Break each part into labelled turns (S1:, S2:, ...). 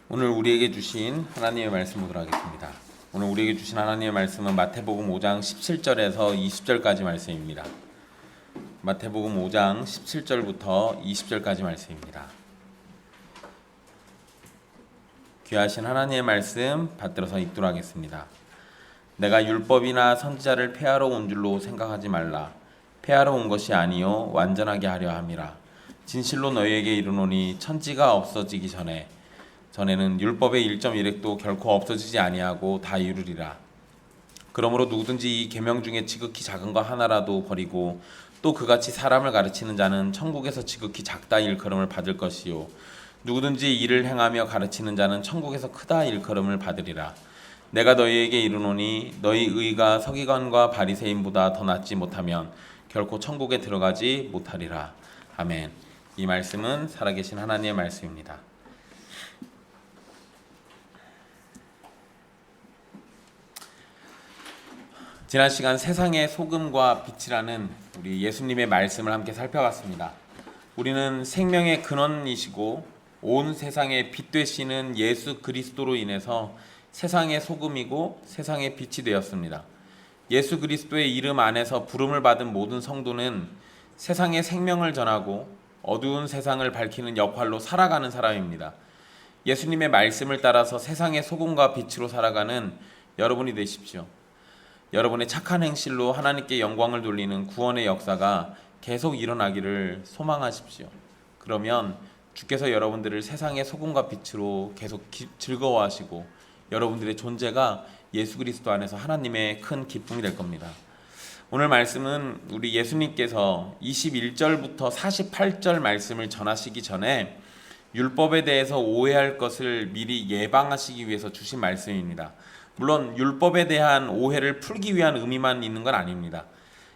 S1: 오늘 우리에게 주신 하나님의 말씀 보도록 하겠습니다. 오늘 우리에게 주신 하나님의 말씀은 마태복음 5장 17절에서 20절까지 말씀입니다. 마태복음 5장 17절부터 20절까지 말씀입니다. 귀하신 하나님의 말씀 받들어서 읽도록 하겠습니다. 내가 율법이나 선지자를 폐하러 온 줄로 생각하지 말라. 폐하러 온 것이 아니요 완전하게 하려 함이라. 진실로 너희에게 이르노니 천지가 없어지기 전에는 율법의 1.1획도 결코 없어지지 아니하고 다 이루리라. 그러므로 누구든지 이 계명 중에 지극히 작은 거 하나라도 버리고 또 그같이 사람을 가르치는 자는 천국에서 지극히 작다 일컬음을 받을 것이요 누구든지 이를 행하며 가르치는 자는 천국에서 크다 일컬음을 받으리라. 내가 너희에게 이르노니 너희 의가 서기관과 바리새인보다 더 낫지 못하면 결코 천국에 들어가지 못하리라. 아멘. 이 말씀은 살아계신 하나님의 말씀입니다. 지난 시간 세상의 소금과 빛이라는 우리 예수님의 말씀을 함께 살펴봤습니다. 우리는 생명의 근원이시고 온 세상의 빛 되시는 예수 그리스도로 인해서 세상의 소금이고 세상의 빛이 되었습니다. 예수 그리스도의 이름 안에서 부름을 받은 모든 성도는 세상의 생명을 전하고 어두운 세상을 밝히는 역할로 살아가는 사람입니다. 예수님의 말씀을 따라서 세상의 소금과 빛으로 살아가는 여러분이 되십시오. 여러분의 착한 행실로 하나님께 영광을 돌리는 구원의 역사가 계속 일어나기를 소망하십시오. 그러면 주께서 여러분들을 세상의 소금과 빛으로 계속 즐거워하시고 여러분들의 존재가 예수 그리스도 안에서 하나님의 큰 기쁨이 될 겁니다. 오늘 말씀은 우리 예수님께서 21절부터 48절 말씀을 전하시기 전에 율법에 대해서 오해할 것을 미리 예방하시기 위해서 주신 말씀입니다. 물론 율법에 대한 오해를 풀기 위한 의미만 있는 건 아닙니다.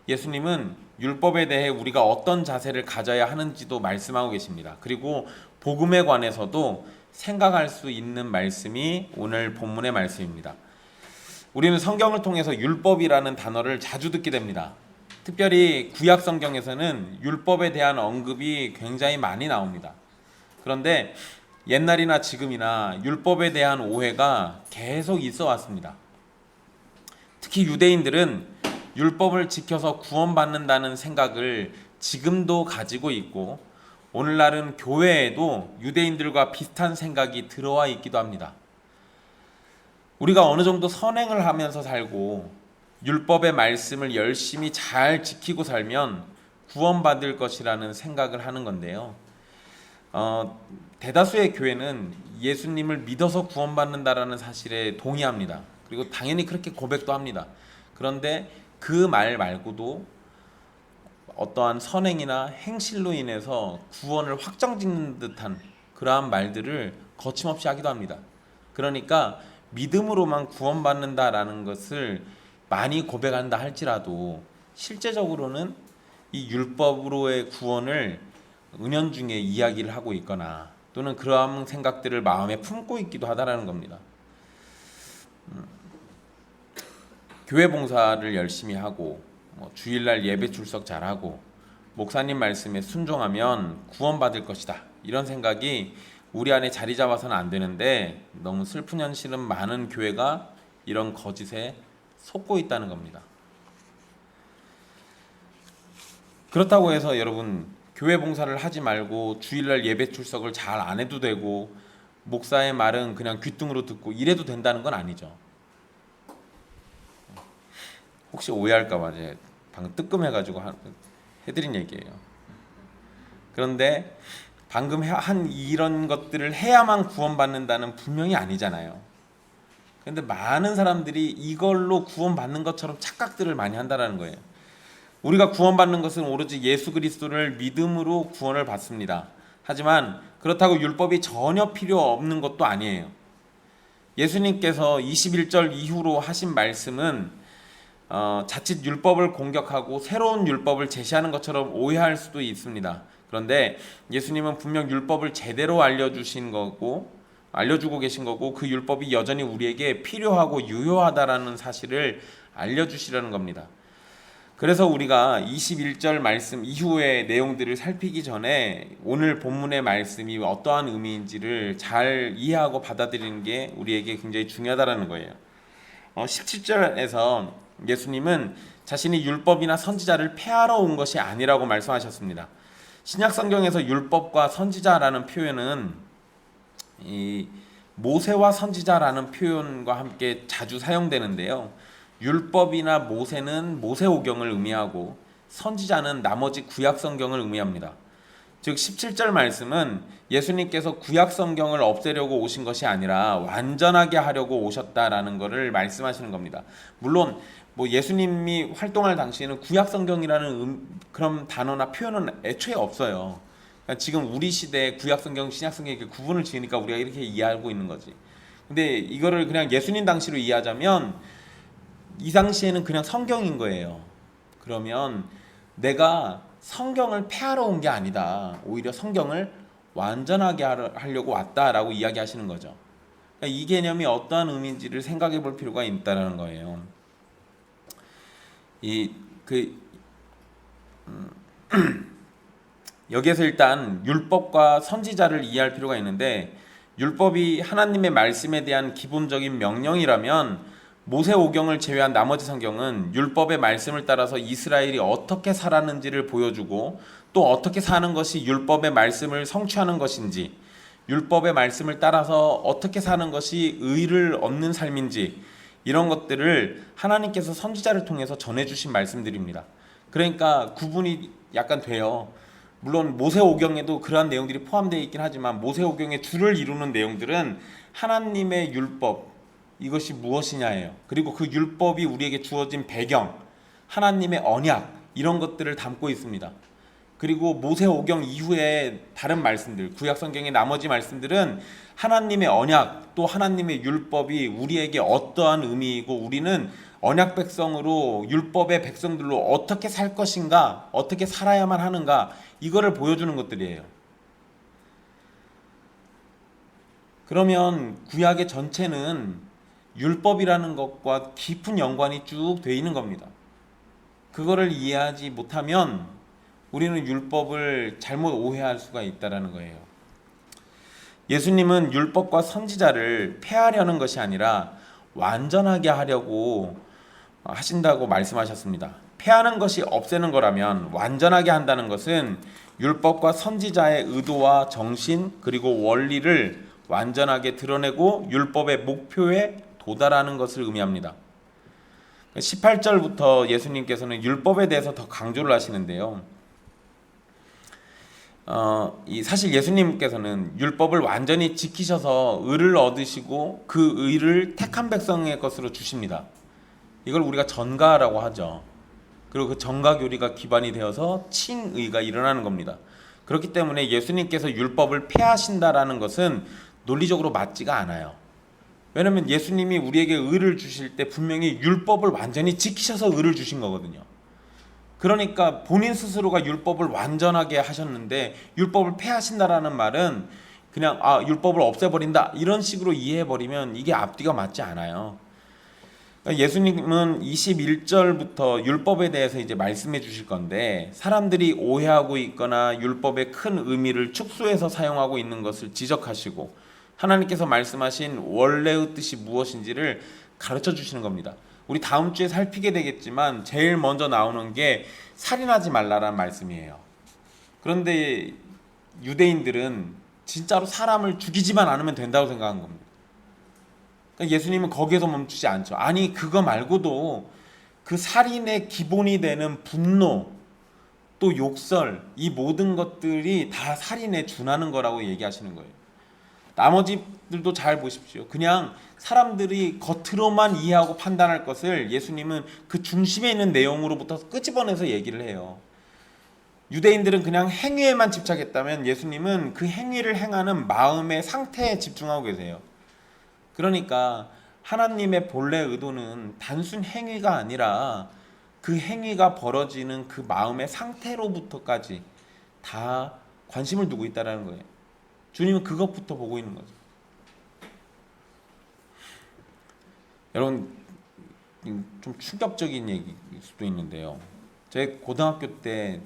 S1: 예수님은 율법에 대해 우리가 어떤 자세를 가져야 하는지도 말씀하고 계십니다. 그리고 복음에 관해서도 생각할 수 있는 말씀이 오늘 본문의 말씀입니다. 우리는 성경을 통해서 율법이라는 단어를 자주 듣게 됩니다. 특별히 구약 성경에서는 율법에 대한 언급이 굉장히 많이 나옵니다. 그런데 옛날이나 지금이나 율법에 대한 오해가 계속 있어 왔습니다. 특히 유대인들은 율법을 지켜서 구원받는다는 생각을 지금도 가지고 있고 오늘날은 교회에도 유대인들과 비슷한 생각이 들어와 있기도 합니다. 우리가 어느 정도 선행을 하면서 살고 율법의 말씀을 열심히 잘 지키고 살면 구원받을 것이라는 생각을 하는 건데요. 대다수의 교회는 예수님을 믿어서 구원받는다라는 사실에 동의합니다. 그리고 당연히 그렇게 고백도 합니다. 그런데 그 말 말고도 어떠한 선행이나 행실로 인해서 구원을 확정짓는 듯한 그러한 말들을 거침없이 하기도 합니다. 그러니까 믿음으로만 구원받는다라는 것을 많이 고백한다 할지라도 실제적으로는 이 율법으로의 구원을 은연중에 이야기를 하고 있거나 또는 그러한 생각들을 마음에 품고 있기도 하다라는 겁니다. 교회 봉사를 열심히 하고 주일날 예배 출석 잘하고 목사님 말씀에 순종하면 구원받을 것이다, 이런 생각이 우리 안에 자리 잡아서는 안 되는데 너무 슬픈 현실은 많은 교회가 이런 거짓에 속고 있다는 겁니다. 그렇다고 해서 여러분 교회 봉사를 하지 말고 주일날 예배 출석을 잘 안 해도 되고 목사의 말은 그냥 귓등으로 듣고 이래도 된다는 건 아니죠. 혹시 오해할까봐 제가 방금 뜨끔해가지고 해드린 얘기예요. 그런데 방금 한 이런 것들을 해야만 구원받는다는 분명히 아니잖아요. 그런데 많은 사람들이 이걸로 구원받는 것처럼 착각들을 많이 한다는 거예요. 우리가 구원받는 것은 오로지 예수 그리스도를 믿음으로 구원을 받습니다. 하지만 그렇다고 율법이 전혀 필요 없는 것도 아니에요. 예수님께서 21절 이후로 하신 말씀은 자칫 율법을 공격하고 새로운 율법을 제시하는 것처럼 오해할 수도 있습니다. 그런데 예수님은 분명 율법을 제대로 알려주고 계신 거고 그 율법이 여전히 우리에게 필요하고 유효하다라는 사실을 알려주시려는 겁니다. 그래서 우리가 21절 말씀 이후의 내용들을 살피기 전에 오늘 본문의 말씀이 어떠한 의미인지를 잘 이해하고 받아들이는 게 우리에게 굉장히 중요하다는 거예요. 17절에서 예수님은 자신이 율법이나 선지자를 폐하러 온 것이 아니라고 말씀하셨습니다. 신약 성경에서 율법과 선지자라는 표현은 이 모세와 선지자라는 표현과 함께 자주 사용되는데요. 율법이나 모세는 모세오경을 의미하고 선지자는 나머지 구약성경을 의미합니다. 즉 17절 말씀은 예수님께서 구약성경을 없애려고 오신 것이 아니라 완전하게 하려고 오셨다라는 것을 말씀하시는 겁니다. 물론 예수님이 활동할 당시에는 구약성경이라는 그런 단어나 표현은 애초에 없어요. 그러니까 지금 우리 시대에 구약성경, 신약성경 이렇게 구분을 지으니까 우리가 이렇게 이해하고 있는 거지. 근데 이거를 그냥 예수님 당시로 이해하자면 이 당시에는 그냥 성경인 거예요. 그러면 내가 성경을 폐하러 온 게 아니다. 오히려 성경을 완전하게 하려고 왔다라고 이야기하시는 거죠. 그러니까 이 개념이 어떠한 의미인지를 생각해 볼 필요가 있다는 거예요. 여기에서 일단 율법과 선지자를 이해할 필요가 있는데, 율법이 하나님의 말씀에 대한 기본적인 명령이라면 모세오경을 제외한 나머지 성경은 율법의 말씀을 따라서 이스라엘이 어떻게 살았는지를 보여주고 또 어떻게 사는 것이 율법의 말씀을 성취하는 것인지, 율법의 말씀을 따라서 어떻게 사는 것이 의를 얻는 삶인지, 이런 것들을 하나님께서 선지자를 통해서 전해주신 말씀들입니다. 그러니까 구분이 약간 돼요. 물론 모세오경에도 그러한 내용들이 포함되어 있긴 하지만 모세오경의 주를 이루는 내용들은 하나님의 율법, 이것이 무엇이냐예요. 그리고 그 율법이 우리에게 주어진 배경, 하나님의 언약, 이런 것들을 담고 있습니다. 그리고 모세오경 이후에 다른 말씀들, 구약성경의 나머지 말씀들은 하나님의 언약, 또 하나님의 율법이 우리에게 어떠한 의미이고 우리는 언약 백성으로 율법의 백성들로 어떻게 살 것인가, 어떻게 살아야만 하는가, 이거를 보여주는 것들이에요. 그러면 구약의 전체는 율법이라는 것과 깊은 연관이 쭉 되어 있는 겁니다. 그거를 이해하지 못하면 우리는 율법을 잘못 오해할 수가 있다는 거예요. 예수님은 율법과 선지자를 폐하려는 것이 아니라 완전하게 하려고 하신다고 말씀하셨습니다. 폐하는 것이 없애는 거라면 완전하게 한다는 것은 율법과 선지자의 의도와 정신 그리고 원리를 완전하게 드러내고 율법의 목표에 도달하는 것을 의미합니다. 18절부터 예수님께서는 율법에 대해서 더 강조를 하시는데요. 사실 예수님께서는 율법을 완전히 지키셔서 의를 얻으시고 그 의를 택한 백성의 것으로 주십니다. 이걸 우리가 전가라고 하죠. 그리고 그 전가교리가 기반이 되어서 칭의가 일어나는 겁니다. 그렇기 때문에 예수님께서 율법을 폐하신다라는 것은 논리적으로 맞지가 않아요. 왜냐하면 예수님이 우리에게 의를 주실 때 분명히 율법을 완전히 지키셔서 의를 주신 거거든요. 그러니까 본인 스스로가 율법을 완전하게 하셨는데 율법을 폐하신다라는 말은 그냥 율법을 없애버린다 이런 식으로 이해해버리면 이게 앞뒤가 맞지 않아요. 그러니까 예수님은 21절부터 율법에 대해서 이제 말씀해 주실 건데, 사람들이 오해하고 있거나 율법의 큰 의미를 축소해서 사용하고 있는 것을 지적하시고 하나님께서 말씀하신 원래의 뜻이 무엇인지를 가르쳐 주시는 겁니다. 우리 다음 주에 살피게 되겠지만 제일 먼저 나오는 게 살인하지 말라라는 말씀이에요. 그런데 유대인들은 진짜로 사람을 죽이지만 않으면 된다고 생각한 겁니다. 그러니까 예수님은 거기에서 멈추지 않죠. 아니 그거 말고도 그 살인의 기본이 되는 분노, 또 욕설, 이 모든 것들이 다 살인에 준하는 거라고 얘기하시는 거예요. 나머지들도 잘 보십시오. 그냥 사람들이 겉으로만 이해하고 판단할 것을 예수님은 그 중심에 있는 내용으로부터 끄집어내서 얘기를 해요. 유대인들은 그냥 행위에만 집착했다면 예수님은 그 행위를 행하는 마음의 상태에 집중하고 계세요. 그러니까 하나님의 본래 의도는 단순 행위가 아니라 그 행위가 벌어지는 그 마음의 상태로부터까지 다 관심을 두고 있다는 거예요. 주님은 그것부터 보고 있는 거죠. 여러분, 좀 충격적인 얘기일 수도 있는데요. 제 고등학교 때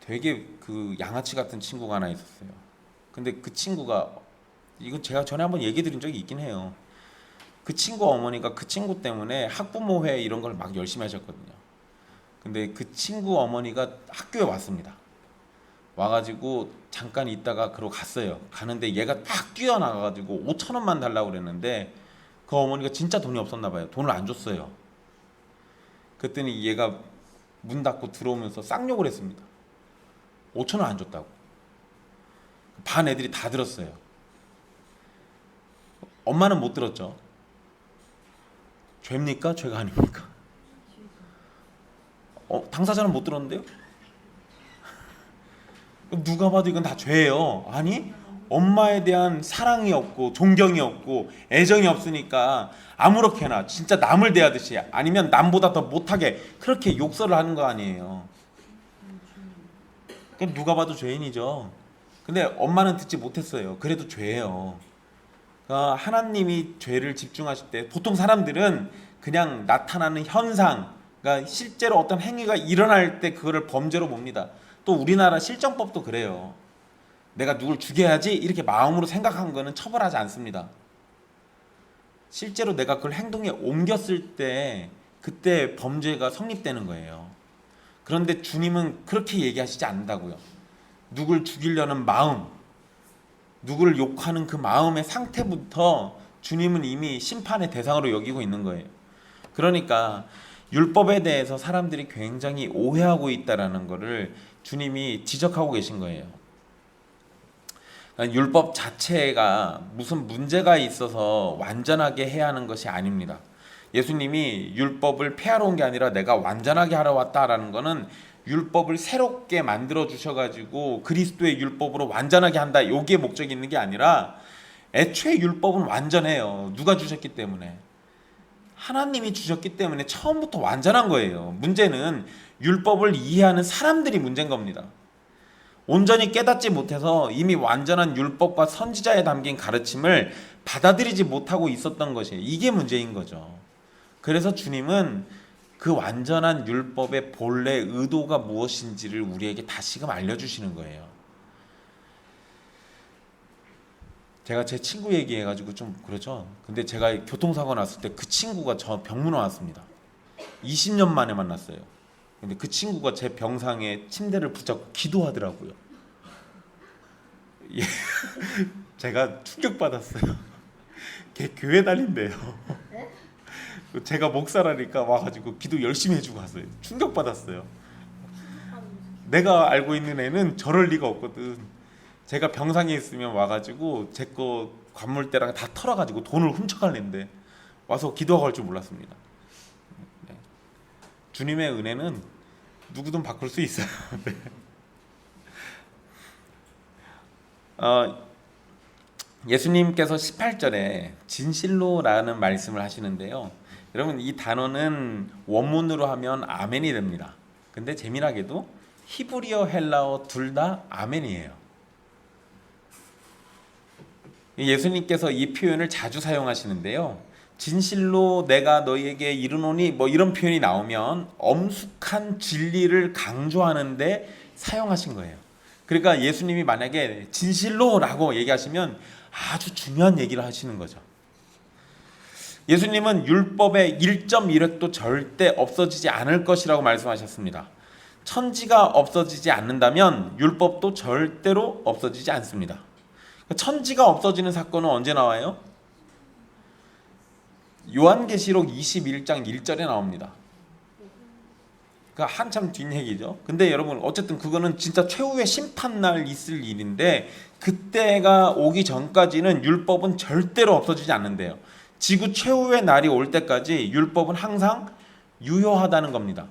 S1: 되게 그 양아치 같은 친구가 하나 있었어요. 근데 그 친구가, 이거 제가 전에 한번 얘기 드린 적이 있긴 해요. 그 친구 어머니가 그 친구 때문에 학부모회 이런 걸 막 열심히 하셨거든요. 근데 그 친구 어머니가 학교에 왔습니다. 와가지고 잠깐 있다가 그러고 갔어요. 가는데 얘가 딱 뛰어나가가지고 5천 원만 달라고 그랬는데 그 어머니가 진짜 돈이 없었나 봐요. 돈을 안 줬어요. 그랬더니 얘가 문 닫고 들어오면서 쌍욕을 했습니다. 5천 원 안 줬다고. 반 애들이 다 들었어요. 엄마는 못 들었죠. 죄입니까? 죄가 아닙니까? 당사자는 못 들었는데요? 누가 봐도 이건 다 죄예요. 아니, 엄마에 대한 사랑이 없고 존경이 없고 애정이 없으니까 아무렇게나 진짜 남을 대하듯이, 아니면 남보다 더 못하게 그렇게 욕설을 하는 거 아니에요. 그럼 누가 봐도 죄인이죠. 근데 엄마는 듣지 못했어요. 그래도 죄예요. 그러니까 하나님이 죄를 집중하실 때 보통 사람들은 그냥 나타나는 현상, 그러니까 실제로 어떤 행위가 일어날 때 그거를 범죄로 봅니다. 또 우리나라 실정법도 그래요. 내가 누굴 죽여야지 이렇게 마음으로 생각한 거는 처벌하지 않습니다. 실제로 내가 그걸 행동에 옮겼을 때 그때 범죄가 성립되는 거예요. 그런데 주님은 그렇게 얘기하시지 않는다고요. 누굴 죽이려는 마음, 누구를 욕하는 그 마음의 상태부터 주님은 이미 심판의 대상으로 여기고 있는 거예요. 그러니까 율법에 대해서 사람들이 굉장히 오해하고 있다라는 것을 주님이 지적하고 계신 거예요. 율법 자체가 무슨 문제가 있어서 완전하게 해야 하는 것이 아닙니다. 예수님이 율법을 폐하러 온 게 아니라 내가 완전하게 하러 왔다라는 것은 율법을 새롭게 만들어 주셔가지고 그리스도의 율법으로 완전하게 한다, 여기에 목적이 있는 게 아니라 애초에 율법은 완전해요. 누가 주셨기 때문에? 하나님이 주셨기 때문에 처음부터 완전한 거예요. 문제는 율법을 이해하는 사람들이 문제인 겁니다. 온전히 깨닫지 못해서 이미 완전한 율법과 선지자에 담긴 가르침을 받아들이지 못하고 있었던 것이에요. 이게 문제인 거죠. 그래서 주님은 그 완전한 율법의 본래 의도가 무엇인지를 우리에게 다시금 알려주시는 거예요. 제가 제 친구 얘기해가지고 좀 그러죠. 근데 제가 교통사고 났을 때 그 친구가 저 병문안 왔습니다. 20년 만에 만났어요. 근데 그 친구가 제 병상에 침대를 붙잡고 기도하더라고요. 예. 제가 충격받았어요. 걔 교회 다닌대요. 제가 목사라니까 와가지고 기도 열심히 해주고 갔어요. 충격받았어요. 내가 알고 있는 애는 저럴 리가 없거든. 제가 병상에 있으면 와가지고 제 거 관물대랑 다 털어가지고 돈을 훔쳐가는데 와서 기도하고 할 줄 몰랐습니다. 네. 주님의 은혜는 누구든 바꿀 수 있어요. 네. 예수님께서 18절에 진실로라는 말씀을 하시는데요. 여러분, 이 단어는 원문으로 하면 아멘이 됩니다. 근데 재미나게도 히브리어, 헬라어 둘 다 아멘이에요. 예수님께서 이 표현을 자주 사용하시는데요. 진실로 내가 너희에게 이르노니 뭐 이런 표현이 나오면 엄숙한 진리를 강조하는데 사용하신 거예요. 그러니까 예수님이 만약에 진실로라고 얘기하시면 아주 중요한 얘기를 하시는 거죠. 예수님은 율법의 1.1획도 절대 없어지지 않을 것이라고 말씀하셨습니다. 천지가 없어지지 않는다면 율법도 절대로 없어지지 않습니다. 천지가 없어지는 사건은 언제 나와요? 요한계시록 21장 1절에 나옵니다. 그러니까 한참 뒷 얘기죠. 근데 여러분, 어쨌든 그거는 진짜 최후의 심판날 있을 일인데 그때가 오기 전까지는 율법은 절대로 없어지지 않는데요. 지구 최후의 날이 올 때까지 율법은 항상 유효하다는 겁니다.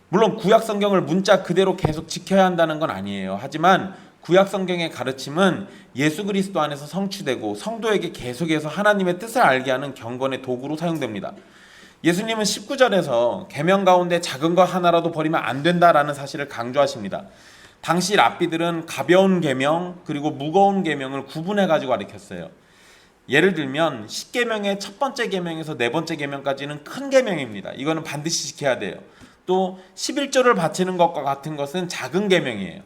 S1: 물론 구약 성경을 문자 그대로 계속 지켜야 한다는 건 아니에요. 하지만 구약 성경의 가르침은 예수 그리스도 안에서 성취되고 성도에게 계속해서 하나님의 뜻을 알게 하는 경건의 도구로 사용됩니다. 예수님은 19절에서 계명 가운데 작은 것 하나라도 버리면 안 된다라는 사실을 강조하십니다. 당시 랍비들은 가벼운 계명 그리고 무거운 계명을 구분해 가지고 가르쳤어요. 예를 들면 10계명의 첫 번째 계명에서 네 번째 계명까지는 큰 계명입니다. 이거는 반드시 지켜야 돼요. 또 11조를 바치는 것과 같은 것은 작은 계명이에요.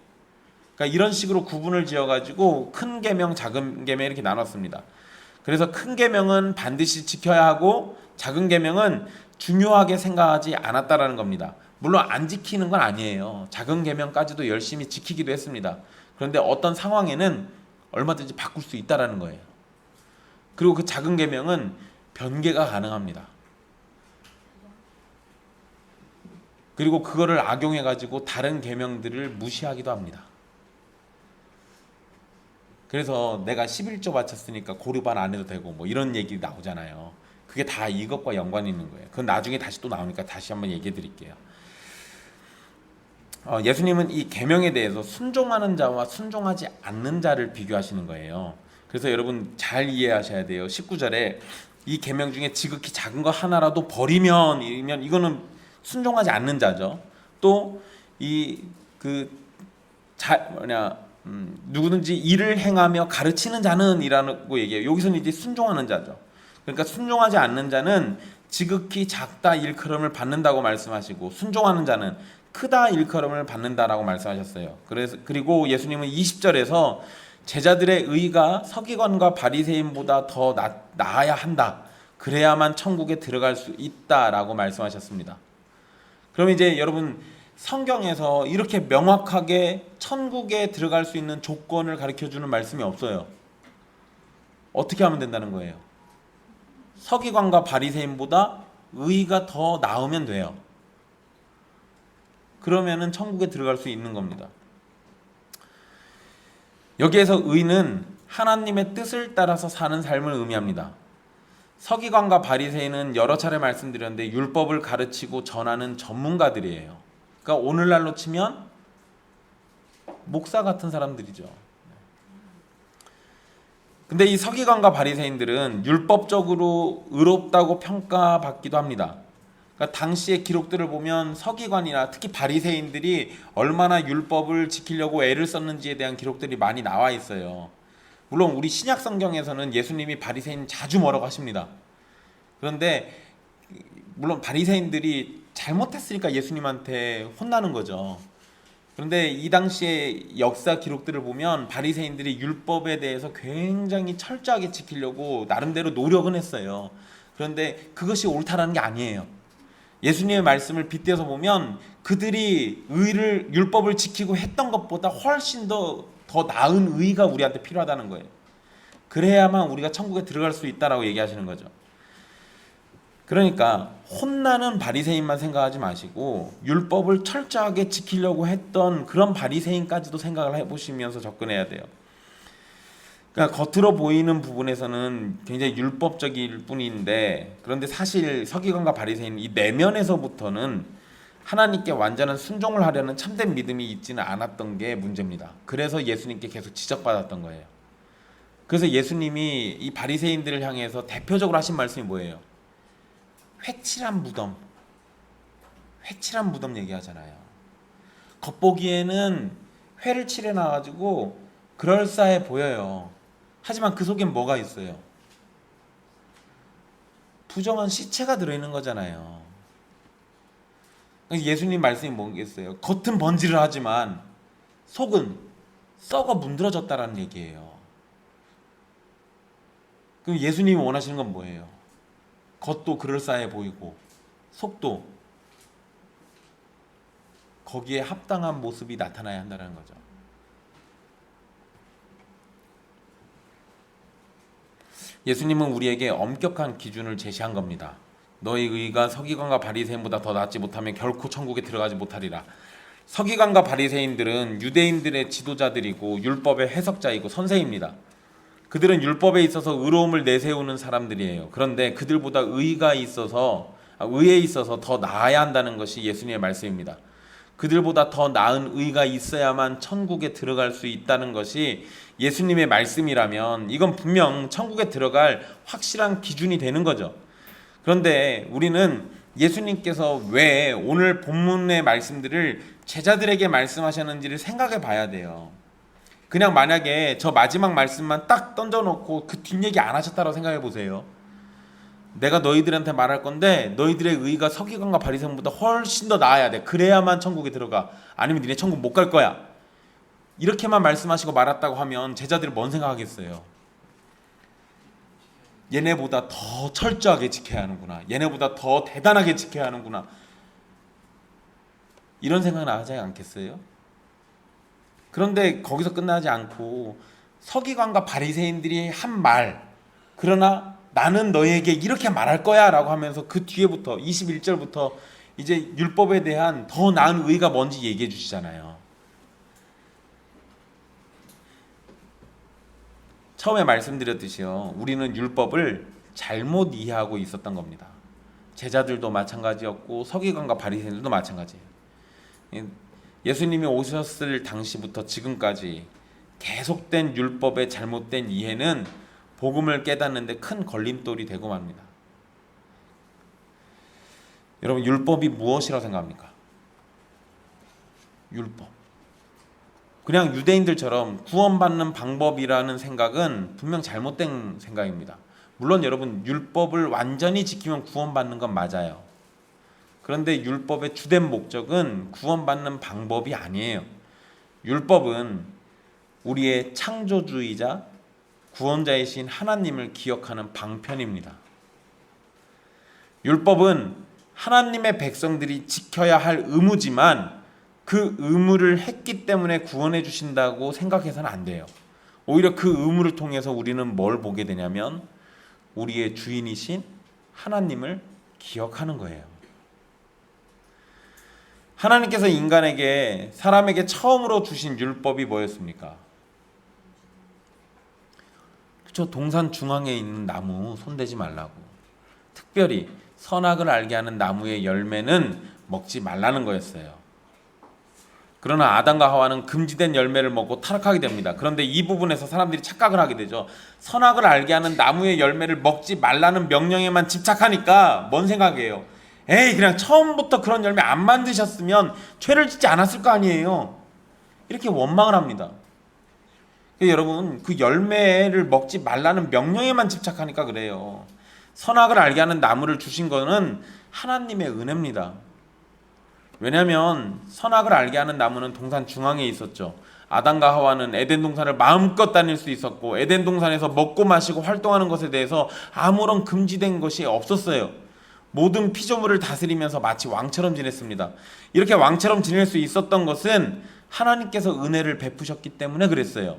S1: 그러니까 이런 식으로 구분을 지어가지고 큰 계명, 작은 계명 이렇게 나눴습니다. 그래서 큰 계명은 반드시 지켜야 하고 작은 계명은 중요하게 생각하지 않았다라는 겁니다. 물론 안 지키는 건 아니에요. 작은 계명까지도 열심히 지키기도 했습니다. 그런데 어떤 상황에는 얼마든지 바꿀 수 있다라는 거예요. 그리고 그 작은 계명은 변개가 가능합니다. 그리고 그거를 악용해 가지고 다른 계명들을 무시하기도 합니다. 그래서 내가 11조 바쳤으니까 고르반 안 해도 되고 뭐 이런 얘기 나오잖아요. 그게 다 이것과 연관이 있는 거예요. 그건 나중에 다시 또 나오니까 다시 한번 얘기해 드릴게요. 예수님은 이 계명에 대해서 순종하는 자와 순종하지 않는 자를 비교하시는 거예요. 그래서 여러분 잘 이해하셔야 돼요. 19절에 이 계명 중에 지극히 작은 거 하나라도 버리면 이거는 순종하지 않는 자죠. 또 누구든지 일을 행하며 가르치는 자는 이라고 얘기해요. 여기서는 이제 순종하는 자죠. 그러니까 순종하지 않는 자는 지극히 작다 일컬음을 받는다고 말씀하시고, 순종하는 자는 크다 일컬음을 받는다라고 말씀하셨어요. 그리고 예수님은 20절에서 제자들의 의가 서기관과 바리새인보다 더 나아야 한다. 그래야만 천국에 들어갈 수 있다라고 말씀하셨습니다. 그럼 이제 여러분 성경에서 이렇게 명확하게 천국에 들어갈 수 있는 조건을 가르쳐주는 말씀이 없어요. 어떻게 하면 된다는 거예요? 서기관과 바리새인보다 의가 더 나으면 돼요. 그러면은 천국에 들어갈 수 있는 겁니다. 여기에서 의는 하나님의 뜻을 따라서 사는 삶을 의미합니다. 서기관과 바리새인은 여러 차례 말씀드렸는데 율법을 가르치고 전하는 전문가들이에요. 그러니까 오늘날로 치면 목사 같은 사람들이죠. 근데 이 서기관과 바리새인들은 율법적으로 의롭다고 평가받기도 합니다. 그러니까 당시의 기록들을 보면 서기관이나 특히 바리새인들이 얼마나 율법을 지키려고 애를 썼는지에 대한 기록들이 많이 나와 있어요. 물론 우리 신약 성경에서는 예수님이 바리새인 자주 뭐라고 하십니다. 그런데 물론 바리새인들이 잘못했으니까 예수님한테 혼나는 거죠. 그런데 이 당시의 역사 기록들을 보면 바리새인들이 율법에 대해서 굉장히 철저하게 지키려고 나름대로 노력은 했어요. 그런데 그것이 옳다라는 게 아니에요. 예수님의 말씀을 빗대서 보면 그들이 율법을 지키고 했던 것보다 훨씬 더 나은 의가 우리한테 필요하다는 거예요. 그래야만 우리가 천국에 들어갈 수 있다라고 얘기하시는 거죠. 그러니까 혼나는 바리새인만 생각하지 마시고 율법을 철저하게 지키려고 했던 그런 바리새인까지도 생각을 해보시면서 접근해야 돼요. 그러니까 겉으로 보이는 부분에서는 굉장히 율법적일 뿐인데, 그런데 사실 서기관과 바리새인 이 내면에서부터는 하나님께 완전한 순종을 하려는 참된 믿음이 있지는 않았던 게 문제입니다. 그래서 예수님께 계속 지적받았던 거예요. 그래서 예수님이 이 바리새인들을 향해서 대표적으로 하신 말씀이 뭐예요? 회칠한 무덤 얘기하잖아요. 겉보기에는 회를 칠해놔가지고 그럴싸해 보여요. 하지만 그 속엔 뭐가 있어요? 부정한 시체가 들어있는 거잖아요. 예수님 말씀이 뭐겠어요? 겉은 번지를 하지만 속은 썩어 문드러졌다라는 얘기예요. 그럼 예수님이 원하시는 건 뭐예요? 겉도 그럴싸해 보이고 속도 거기에 합당한 모습이 나타나야 한다는 거죠. 예수님은 우리에게 엄격한 기준을 제시한 겁니다. 너희 의가 서기관과 바리새인보다 더 낫지 못하면 결코 천국에 들어가지 못하리라. 서기관과 바리새인들은 유대인들의 지도자들이고 율법의 해석자이고 선생입니다. 그들은 율법에 있어서 의로움을 내세우는 사람들이에요. 그런데 그들보다 의에 있어서 더 나아야 한다는 것이 예수님의 말씀입니다. 그들보다 더 나은 의가 있어야만 천국에 들어갈 수 있다는 것이 예수님의 말씀이라면 이건 분명 천국에 들어갈 확실한 기준이 되는 거죠. 그런데 우리는 예수님께서 왜 오늘 본문의 말씀들을 제자들에게 말씀하셨는지를 생각해 봐야 돼요. 그냥 만약에 저 마지막 말씀만 딱 던져놓고 그 뒷얘기 안 하셨다고 생각해 보세요. 내가 너희들한테 말할 건데 너희들의 의가 서기관과 바리새인보다 훨씬 더 나아야 돼. 그래야만 천국에 들어가. 아니면 니네 천국 못 갈 거야. 이렇게만 말씀하시고 말았다고 하면 제자들이 뭔 생각하겠어요? 얘네보다 더 철저하게 지켜야 하는구나. 얘네보다 더 대단하게 지켜야 하는구나. 이런 생각은 하지 않겠어요? 그런데 거기서 끝나지 않고 서기관과 바리새인들이 한 말, 그러나 나는 너희에게 이렇게 말할 거야 라고 하면서 그 뒤에부터 21절부터 이제 율법에 대한 더 나은 의가 뭔지 얘기해 주시잖아요. 처음에 말씀드렸듯이요, 우리는 율법을 잘못 이해하고 있었던 겁니다. 제자들도 마찬가지였고 서기관과 바리새인들도 마찬가지예요. 예수님이 오셨을 당시부터 지금까지 계속된 율법의 잘못된 이해는 복음을 깨닫는데 큰 걸림돌이 되고 맙니다. 여러분, 율법이 무엇이라고 생각합니까? 율법. 그냥 유대인들처럼 구원받는 방법이라는 생각은 분명 잘못된 생각입니다. 물론 여러분, 율법을 완전히 지키면 구원받는 건 맞아요. 그런데 율법의 주된 목적은 구원받는 방법이 아니에요. 율법은 우리의 창조주이자 구원자이신 하나님을 기억하는 방편입니다. 율법은 하나님의 백성들이 지켜야 할 의무지만 그 의무를 했기 때문에 구원해 주신다고 생각해서는 안 돼요. 오히려 그 의무를 통해서 우리는 뭘 보게 되냐면 우리의 주인이신 하나님을 기억하는 거예요. 하나님께서 인간에게, 사람에게 처음으로 주신 율법이 뭐였습니까? 그렇죠. 동산 중앙에 있는 나무 손대지 말라고. 특별히 선악을 알게 하는 나무의 열매는 먹지 말라는 거였어요. 그러나 아담과 하와는 금지된 열매를 먹고 타락하게 됩니다. 그런데 이 부분에서 사람들이 착각을 하게 되죠. 선악을 알게 하는 나무의 열매를 먹지 말라는 명령에만 집착하니까 뭔 생각이에요? 에이, 그냥 처음부터 그런 열매 안 만드셨으면 죄를 짓지 않았을 거 아니에요. 이렇게 원망을 합니다. 여러분, 그 열매를 먹지 말라는 명령에만 집착하니까 그래요. 선악을 알게 하는 나무를 주신 거는 하나님의 은혜입니다. 왜냐하면 선악을 알게 하는 나무는 동산 중앙에 있었죠. 아담과 하와는 에덴 동산을 마음껏 다닐 수 있었고 에덴 동산에서 먹고 마시고 활동하는 것에 대해서 아무런 금지된 것이 없었어요. 모든 피조물을 다스리면서 마치 왕처럼 지냈습니다. 이렇게 왕처럼 지낼 수 있었던 것은 하나님께서 은혜를 베푸셨기 때문에 그랬어요.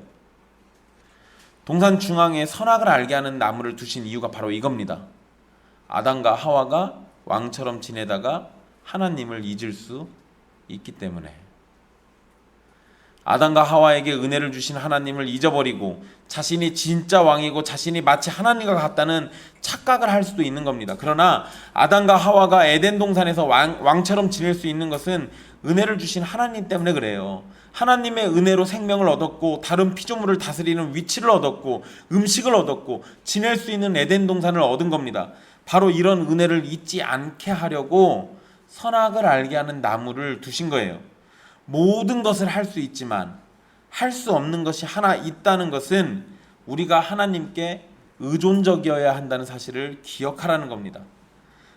S1: 동산 중앙에 선악을 알게 하는 나무를 두신 이유가 바로 이겁니다. 아담과 하와가 왕처럼 지내다가 하나님을 잊을 수 있기 때문에. 아담과 하와에게 은혜를 주신 하나님을 잊어버리고 자신이 진짜 왕이고 자신이 마치 하나님과 같다는 착각을 할 수도 있는 겁니다. 그러나 아담과 하와가 에덴 동산에서 왕처럼 지낼 수 있는 것은 은혜를 주신 하나님 때문에 그래요. 하나님의 은혜로 생명을 얻었고 다른 피조물을 다스리는 위치를 얻었고 음식을 얻었고 지낼 수 있는 에덴 동산을 얻은 겁니다. 바로 이런 은혜를 잊지 않게 하려고 선악을 알게 하는 나무를 두신 거예요. 모든 것을 할 수 있지만 할 수 없는 것이 하나 있다는 것은 우리가 하나님께 의존적이어야 한다는 사실을 기억하라는 겁니다.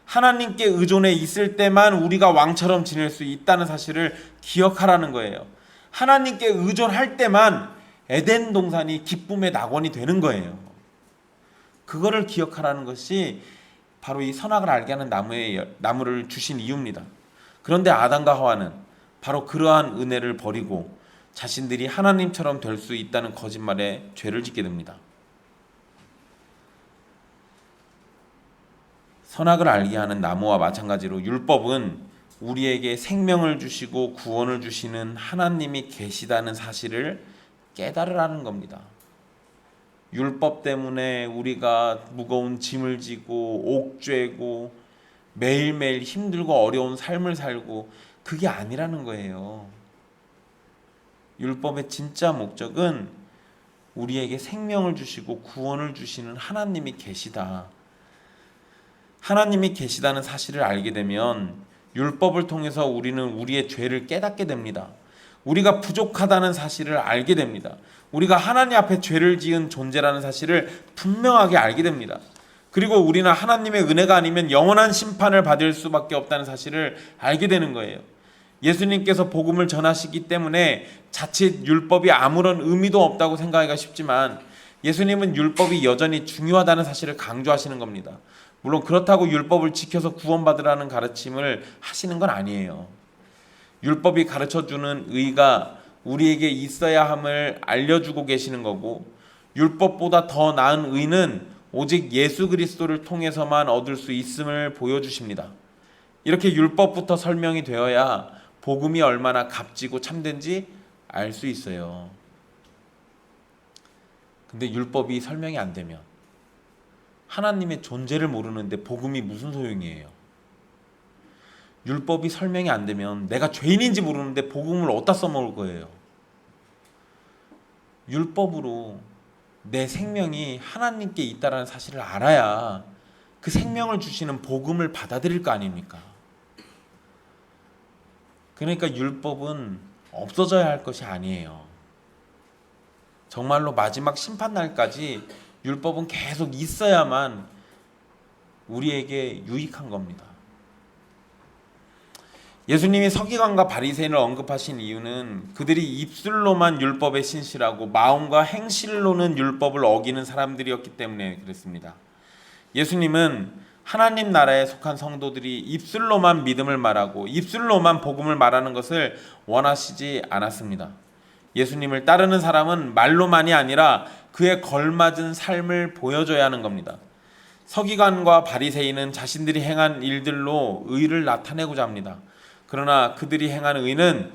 S1: 하나님께 의존해 있을 때만 우리가 왕처럼 지낼 수 있다는 사실을 기억하라는 거예요. 하나님께 의존할 때만 에덴 동산이 기쁨의 낙원이 되는 거예요. 그거를 기억하라는 것이 바로 이 선악을 알게 하는 나무를 주신 이유입니다. 그런데 아담과 하와는 바로 그러한 은혜를 버리고 자신들이 하나님처럼 될 수 있다는 거짓말에 죄를 짓게 됩니다. 선악을 알게 하는 나무와 마찬가지로 율법은 우리에게 생명을 주시고 구원을 주시는 하나님이 계시다는 사실을 깨달으라는 겁니다. 율법 때문에 우리가 무거운 짐을 지고 옥죄고 매일매일 힘들고 어려운 삶을 살고 그게 아니라는 거예요. 율법의 진짜 목적은 우리에게 생명을 주시고 구원을 주시는 하나님이 계시다. 하나님이 계시다는 사실을 알게 되면 율법을 통해서 우리는 우리의 죄를 깨닫게 됩니다. 우리가 부족하다는 사실을 알게 됩니다. 우리가 하나님 앞에 죄를 지은 존재라는 사실을 분명하게 알게 됩니다. 그리고 우리는 하나님의 은혜가 아니면 영원한 심판을 받을 수밖에 없다는 사실을 알게 되는 거예요. 예수님께서 복음을 전하시기 때문에 자칫 율법이 아무런 의미도 없다고 생각하기가 쉽지만 예수님은 율법이 여전히 중요하다는 사실을 강조하시는 겁니다. 물론 그렇다고 율법을 지켜서 구원받으라는 가르침을 하시는 건 아니에요. 율법이 가르쳐주는 의가 우리에게 있어야 함을 알려주고 계시는 거고, 율법보다 더 나은 의는 오직 예수 그리스도를 통해서만 얻을 수 있음을 보여주십니다. 이렇게 율법부터 설명이 되어야 복음이 얼마나 값지고 참된지 알 수 있어요. 근데 율법이 설명이 안 되면 하나님의 존재를 모르는데 복음이 무슨 소용이에요? 율법이 설명이 안 되면 내가 죄인인지 모르는데 복음을 어디다 써먹을 거예요? 율법으로 내 생명이 하나님께 있다는 사실을 알아야 그 생명을 주시는 복음을 받아들일 거 아닙니까? 그러니까 율법은 없어져야 할 것이 아니에요. 정말로 마지막 심판날까지 율법은 계속 있어야만 우리에게 유익한 겁니다. 예수님이 서기관과 바리새인을 언급하신 이유는 그들이 입술로만 율법에 신실하고 마음과 행실로는 율법을 어기는 사람들이었기 때문에 그랬습니다. 예수님은 하나님 나라에 속한 성도들이 입술로만 믿음을 말하고 입술로만 복음을 말하는 것을 원하시지 않았습니다. 예수님을 따르는 사람은 말로만이 아니라 그에 걸맞은 삶을 보여줘야 하는 겁니다. 서기관과 바리새인은 자신들이 행한 일들로 의를 나타내고자 합니다. 그러나 그들이 행한 의는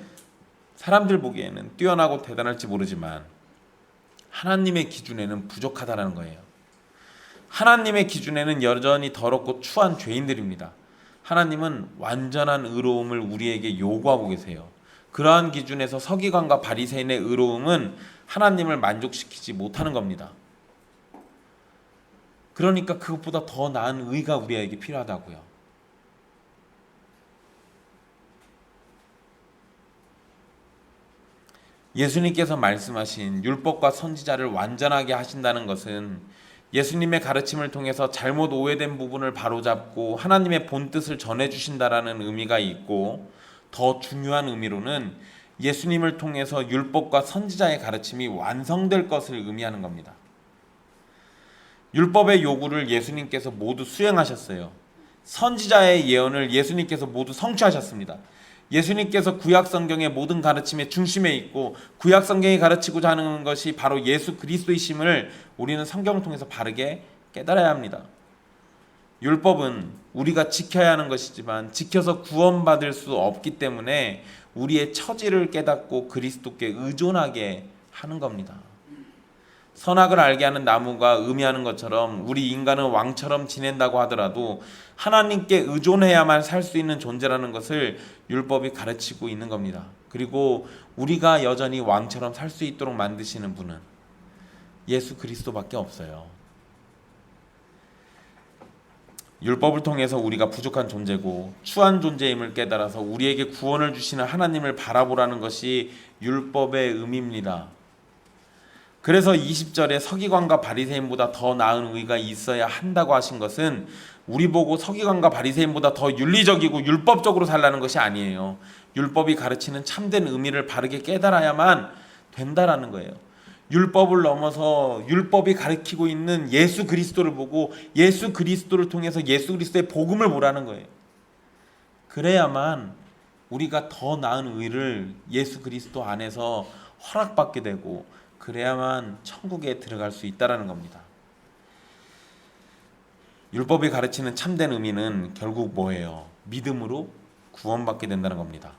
S1: 사람들 보기에는 뛰어나고 대단할지 모르지만 하나님의 기준에는 부족하다는 거예요. 하나님의 기준에는 여전히 더럽고 추한 죄인들입니다. 하나님은 완전한 의로움을 우리에게 요구하고 계세요. 그러한 기준에서 서기관과 바리새인의 의로움은 하나님을 만족시키지 못하는 겁니다. 그러니까 그것보다 더 나은 의가 우리에게 필요하다고요. 예수님께서 말씀하신 율법과 선지자를 완전하게 하신다는 것은 예수님의 가르침을 통해서 잘못 오해된 부분을 바로잡고 하나님의 본뜻을 전해주신다라는 의미가 있고, 더 중요한 의미로는 예수님을 통해서 율법과 선지자의 가르침이 완성될 것을 의미하는 겁니다. 율법의 요구를 예수님께서 모두 수행하셨어요. 선지자의 예언을 예수님께서 모두 성취하셨습니다. 예수님께서 구약성경의 모든 가르침의 중심에 있고 구약성경이 가르치고자 하는 것이 바로 예수 그리스도이심을 우리는 성경을 통해서 바르게 깨달아야 합니다. 율법은 우리가 지켜야 하는 것이지만 지켜서 구원받을 수 없기 때문에 우리의 처지를 깨닫고 그리스도께 의존하게 하는 겁니다. 선악을 알게 하는 나무가 의미하는 것처럼 우리 인간은 왕처럼 지낸다고 하더라도 하나님께 의존해야만 살 수 있는 존재라는 것을 율법이 가르치고 있는 겁니다. 그리고 우리가 여전히 왕처럼 살 수 있도록 만드시는 분은 예수 그리스도밖에 없어요. 율법을 통해서 우리가 부족한 존재고 추한 존재임을 깨달아서 우리에게 구원을 주시는 하나님을 바라보라는 것이 율법의 의미입니다. 그래서 20절에 서기관과 바리새인보다 더 나은 의가 있어야 한다고 하신 것은 우리 보고 서기관과 바리새인보다 더 윤리적이고 율법적으로 살라는 것이 아니에요. 율법이 가르치는 참된 의미를 바르게 깨달아야만 된다라는 거예요. 율법을 넘어서 율법이 가르치고 있는 예수 그리스도를 보고 예수 그리스도를 통해서 예수 그리스도의 복음을 보라는 거예요. 그래야만 우리가 더 나은 의를 예수 그리스도 안에서 허락받게 되고 그래야만 천국에 들어갈 수 있다는 겁니다. 율법이 가르치는 참된 의미는 결국 뭐예요? 믿음으로 구원받게 된다는 겁니다.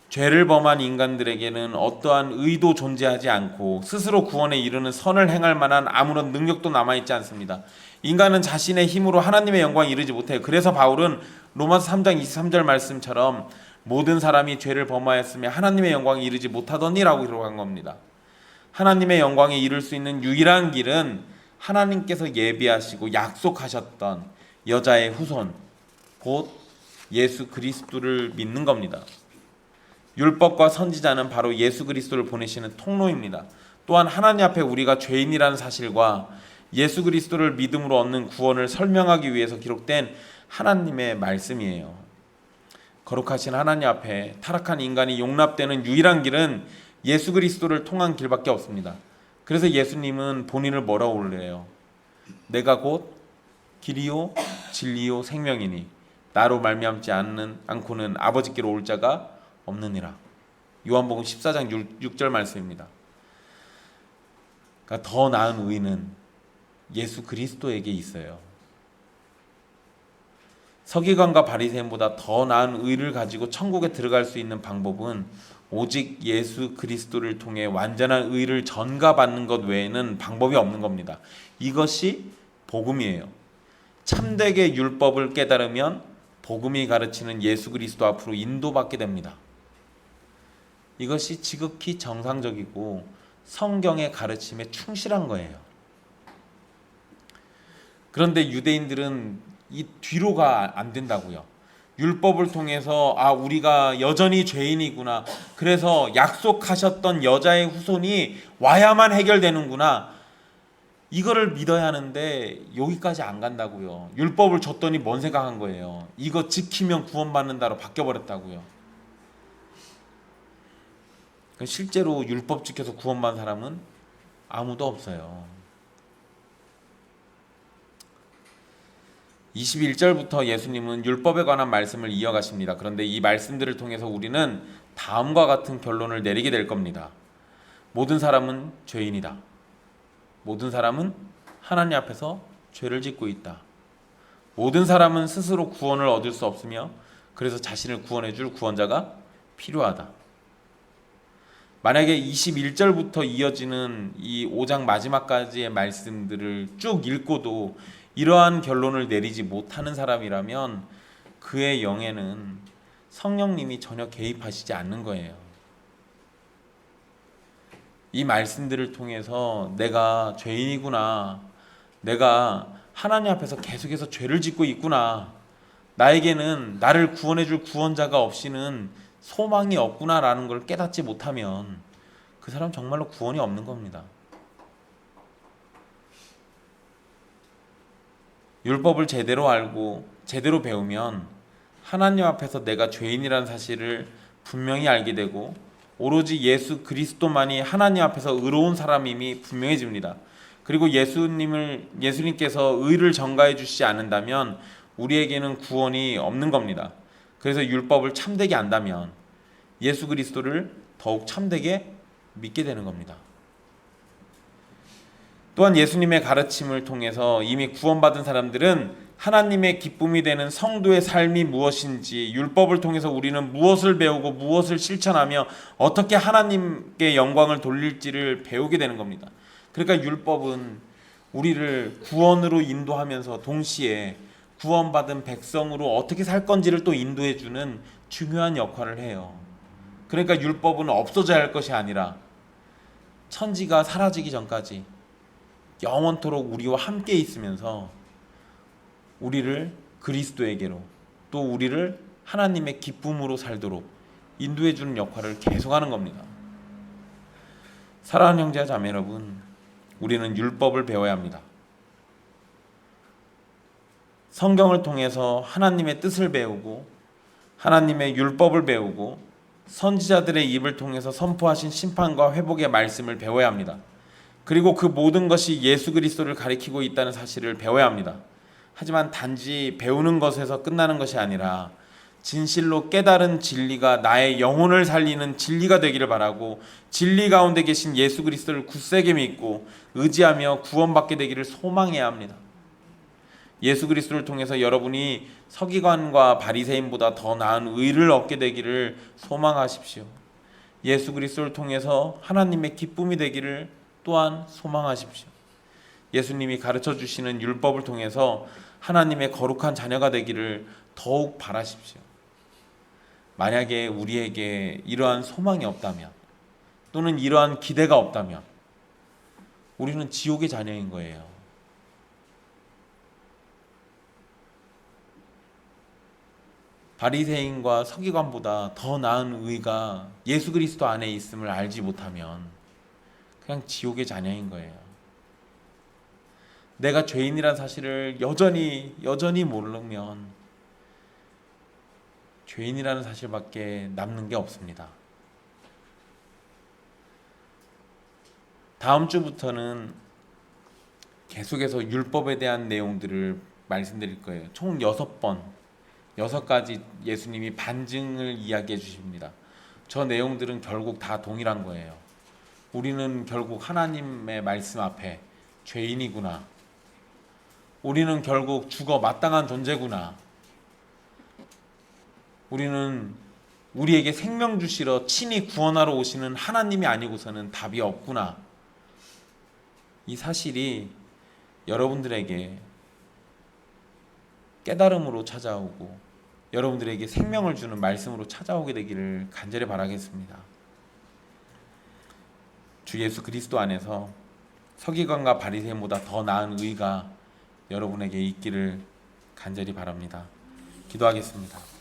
S1: 죄를 범한 인간들에게는 어떠한 의도 존재하지 않고 스스로 구원에 이르는 선을 행할 만한 아무런 능력도 남아있지 않습니다. 인간은 자신의 힘으로 하나님의 영광에 이르지 못해요. 그래서 바울은 로마서 3장 23절 말씀처럼 모든 사람이 죄를 범하였으며 하나님의 영광에 이르지 못하더니라고 기록한 겁니다. 하나님의 영광에 이를 수 있는 유일한 길은 하나님께서 예비하시고 약속하셨던 여자의 후손, 곧 예수 그리스도를 믿는 겁니다. 율법과 선지자는 바로 예수 그리스도를 보내시는 통로입니다. 또한 하나님 앞에 우리가 죄인이라는 사실과 예수 그리스도를 믿음으로 얻는 구원을 설명하기 위해서 기록된 하나님의 말씀이에요. 거룩하신 하나님 앞에 타락한 인간이 용납되는 유일한 길은 예수 그리스도를 통한 길밖에 없습니다. 그래서 예수님은 본인을 뭐라고 그래요? 내가 곧 길이요 진리요 생명이니 나로 말미암지 않고는 아버지께로 올 자가 없느니라. 요한복음 14장 6절 말씀입니다. 그러니까 더 나은 의는 예수 그리스도에게 있어요. 서기관과 바리새인보다 더 나은 의를 가지고 천국에 들어갈 수 있는 방법은 오직 예수 그리스도를 통해 완전한 의를 전가받는 것 외에는 방법이 없는 겁니다. 이것이 복음이에요. 참되게 율법을 깨달으면 복음이 가르치는 예수 그리스도 앞으로 인도받게 됩니다. 이것이 지극히 정상적이고 성경의 가르침에 충실한 거예요. 그런데 유대인들은 이 뒤로가 안 된다고요. 율법을 통해서 우리가 여전히 죄인이구나. 그래서 약속하셨던 여자의 후손이 와야만 해결되는구나. 이거를 믿어야 하는데 여기까지 안 간다고요. 율법을 줬더니 뭔 생각한 거예요. 이거 지키면 구원받는다로 바뀌어버렸다고요. 실제로 율법 지켜서 구원받은 사람은 아무도 없어요. 21절부터 예수님은 율법에 관한 말씀을 이어가십니다. 그런데 이 말씀들을 통해서 우리는 다음과 같은 결론을 내리게 될 겁니다. 모든 사람은 죄인이다. 모든 사람은 하나님 앞에서 죄를 짓고 있다. 모든 사람은 스스로 구원을 얻을 수 없으며 그래서 자신을 구원해 줄 구원자가 필요하다. 만약에 21절부터 이어지는 이 5장 마지막까지의 말씀들을 쭉 읽고도 이러한 결론을 내리지 못하는 사람이라면 그의 영에는 성령님이 전혀 개입하시지 않는 거예요. 이 말씀들을 통해서 내가 죄인이구나, 내가 하나님 앞에서 계속해서 죄를 짓고 있구나, 나에게는 나를 구원해 줄 구원자가 없이는 소망이 없구나라는 걸 깨닫지 못하면 그 사람 정말로 구원이 없는 겁니다. 율법을 제대로 알고 제대로 배우면 하나님 앞에서 내가 죄인이라는 사실을 분명히 알게 되고 오로지 예수 그리스도만이 하나님 앞에서 의로운 사람임이 분명해집니다. 그리고 예수님께서 의를 전가해 주시지 않는다면 우리에게는 구원이 없는 겁니다. 그래서 율법을 참되게 안다면 예수 그리스도를 더욱 참되게 믿게 되는 겁니다. 또한 예수님의 가르침을 통해서 이미 구원받은 사람들은 하나님의 기쁨이 되는 성도의 삶이 무엇인지, 율법을 통해서 우리는 무엇을 배우고 무엇을 실천하며 어떻게 하나님께 영광을 돌릴지를 배우게 되는 겁니다. 그러니까 율법은 우리를 구원으로 인도하면서 동시에 구원받은 백성으로 어떻게 살 건지를 또 인도해 주는 중요한 역할을 해요. 그러니까 율법은 없어져야 할 것이 아니라 천지가 사라지기 전까지 영원토록 우리와 함께 있으면서 우리를 그리스도에게로 또 우리를 하나님의 기쁨으로 살도록 인도해 주는 역할을 계속하는 겁니다. 사랑하는 형제와 자매 여러분, 우리는 율법을 배워야 합니다. 성경을 통해서 하나님의 뜻을 배우고 하나님의 율법을 배우고 선지자들의 입을 통해서 선포하신 심판과 회복의 말씀을 배워야 합니다. 그리고 그 모든 것이 예수 그리스도를 가리키고 있다는 사실을 배워야 합니다. 하지만 단지 배우는 것에서 끝나는 것이 아니라 진실로 깨달은 진리가 나의 영혼을 살리는 진리가 되기를 바라고 진리 가운데 계신 예수 그리스도를 굳세게 믿고 의지하며 구원받게 되기를 소망해야 합니다. 예수 그리스도를 통해서 여러분이 서기관과 바리새인보다 더 나은 의를 얻게 되기를 소망하십시오. 예수 그리스도를 통해서 하나님의 기쁨이 되기를 또한 소망하십시오. 예수님이 가르쳐 주시는 율법을 통해서 하나님의 거룩한 자녀가 되기를 더욱 바라십시오. 만약에 우리에게 이러한 소망이 없다면 또는 이러한 기대가 없다면 우리는 지옥의 자녀인 거예요. 바리새인과 서기관보다 더 나은 의가 예수 그리스도 안에 있음을 알지 못하면 그냥 지옥의 자녀인 거예요. 내가 죄인이란 사실을 여전히 모르면 죄인이라는 사실밖에 남는 게 없습니다. 다음 주부터는 계속해서 율법에 대한 내용들을 말씀드릴 거예요. 총 6번, 6가지 예수님이 반증을 이야기해 주십니다. 저 내용들은 결국 다 동일한 거예요. 우리는 결국 하나님의 말씀 앞에 죄인이구나. 우리는 결국 죽어 마땅한 존재구나. 우리는 우리에게 생명 주시러 친히 구원하러 오시는 하나님이 아니고서는 답이 없구나. 이 사실이 여러분들에게 깨달음으로 찾아오고 여러분들에게 생명을 주는 말씀으로 찾아오게 되기를 간절히 바라겠습니다. 주 예수 그리스도 안에서 서기관과 바리새인보다 더 나은 의가 여러분에게 있기를 간절히 바랍니다. 기도하겠습니다.